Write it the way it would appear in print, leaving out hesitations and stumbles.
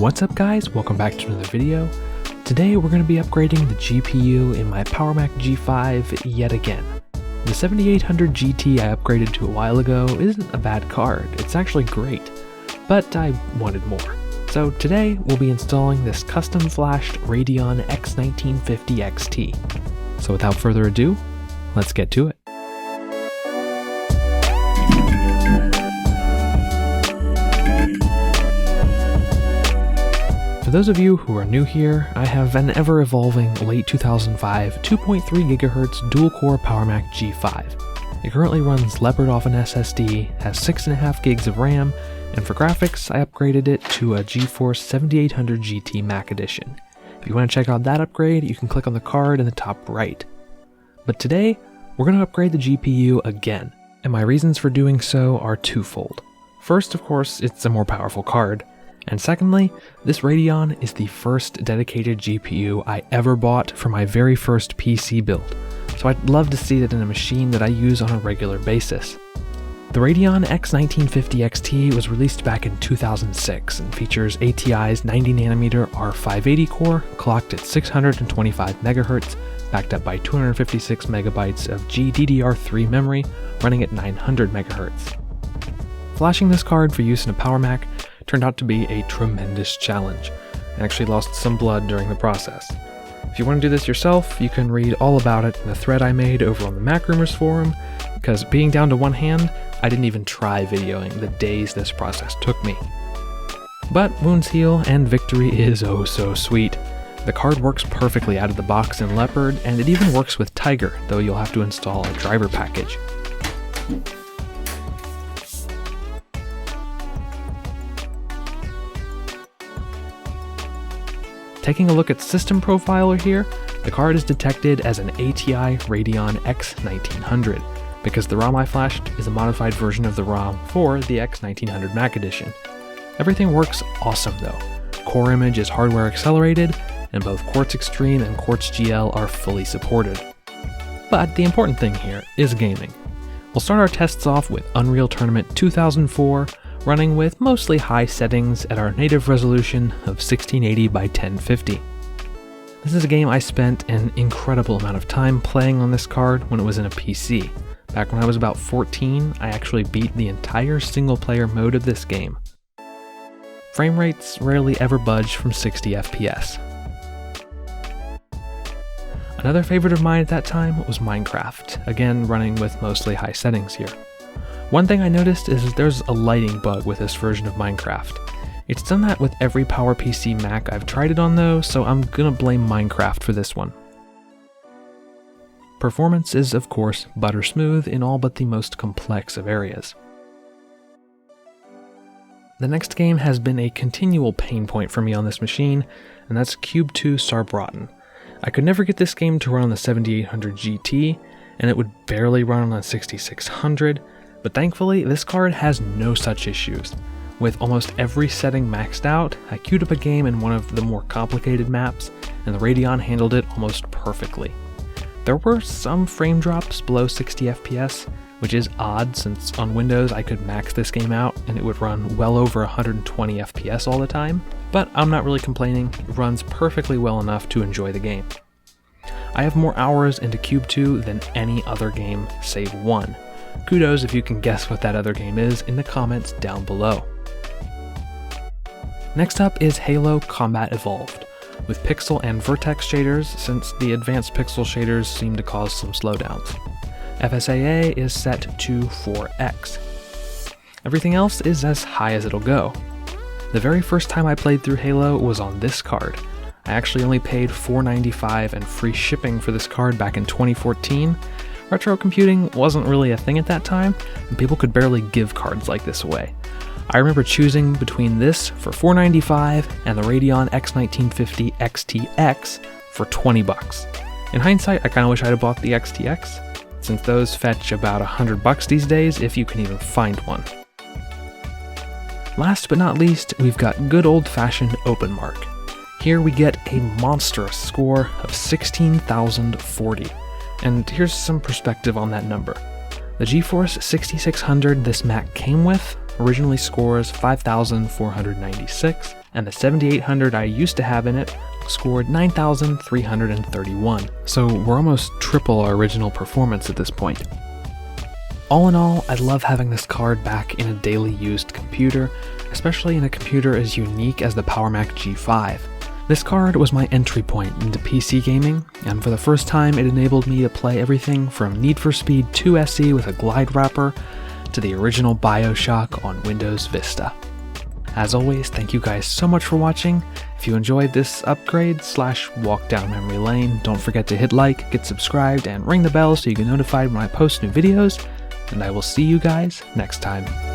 What's up guys, welcome back to another video. Today we're going to be upgrading the GPU in my Powermac G5 yet again. The 7800 GT I upgraded to a while ago isn't a bad card, it's actually great, but I wanted more. So today we'll be installing this custom flashed Radeon X1950 XT. So without further ado, let's get to it. For those of you who are new here, I have an ever-evolving late 2005 2.3 GHz dual-core Powermac G5. It currently runs Leopard off an SSD, has 6.5 gigs of RAM, and for graphics I upgraded it to a GeForce 7800 GT Mac Edition. If you want to check out that upgrade, you can click on the card in the top right. But today, we're going to upgrade the GPU again, and my reasons for doing so are twofold. First, of course, it's a more powerful card. And secondly, this Radeon is the first dedicated GPU I ever bought for my very first PC build, so I'd love to see it in a machine that I use on a regular basis. The Radeon X1950 XT was released back in 2006 and features ATI's 90nm R580 core, clocked at 625 MHz, backed up by 256 MB of GDDR3 memory, running at 900 MHz. Flashing this card for use in a Powermac turned out to be a tremendous challenge. I actually lost some blood during the process. If you want to do this yourself, you can read all about it in the thread I made over on the Mac Rumors forum, because being down to one hand, I didn't even try videoing the days this process took me. But wounds heal and victory is oh so sweet. The card works perfectly out of the box in Leopard, and it even works with Tiger, though you'll have to install a driver package. Taking a look at System Profiler here, the card is detected as an ATI Radeon X1900, because the ROM I flashed is a modified version of the ROM for the X1900 Mac Edition. Everything works awesome though. Core image is hardware accelerated, and both Quartz Extreme and Quartz GL are fully supported. But the important thing here is gaming. We'll start our tests off with Unreal Tournament 2004, running with mostly high settings at our native resolution of 1680 by 1050. This is a game I spent an incredible amount of time playing on this card when it was in a PC. Back when I was about 14, I actually beat the entire single-player mode of this game. Frame rates rarely ever budge from 60 FPS. Another favorite of mine at that time was Minecraft, again running with mostly high settings here. One thing I noticed is there's a lighting bug with this version of Minecraft. It's done that with every PowerPC Mac I've tried it on though, so I'm gonna blame Minecraft for this one. Performance is of course butter smooth in all but the most complex of areas. The next game has been a continual pain point for me on this machine, and that's 𝘾𝙀𝘼𝙍. I could never get this game to run on the 7800 GT, and it would barely run on the 6600, but thankfully this card has no such issues. With almost every setting maxed out, I queued up a game in one of the more complicated maps, and the Radeon handled it almost perfectly. There were some frame drops below 60 FPS, which is odd since on Windows I could max this game out and it would run well over 120 FPS all the time, but I'm not really complaining, it runs perfectly well enough to enjoy the game. I have more hours into 𝘾𝙀 than any other game save one. Kudos if you can guess what that other game is in the comments down below. Next up is Halo Combat Evolved, with pixel and vertex shaders since the advanced pixel shaders seem to cause some slowdowns. FSAA is set to 4x. Everything else is as high as it'll go. The very first time I played through Halo was on this card. I actually only paid $4.95 and free shipping for this card back in 2014. Retro computing wasn't really a thing at that time, and people could barely give cards like this away. I remember choosing between this for $4.95 and the Radeon X1950 XTX for $20. In hindsight, I kinda wish I'd have bought the XTX, since those fetch about $100 these days if you can even find one. Last but not least, we've got good old-fashioned OpenMark. Here we get a monstrous score of 16,040. And here's some perspective on that number. The GeForce 6600 this Mac came with originally scores 5,496, and the 7800 I used to have in it scored 9,331, so we're almost triple our original performance at this point. All in all, I love having this card back in a daily used computer, especially in a computer as unique as the Powermac G5. This card was my entry point into PC gaming, and for the first time it enabled me to play everything from Need for Speed 2 SE with a glide wrapper to the original BioShock on Windows Vista. As always, thank you guys so much for watching. If you enjoyed this upgrade/walk down memory lane, don't forget to hit like, get subscribed, and ring the bell so you get notified when I post new videos, and I will see you guys next time.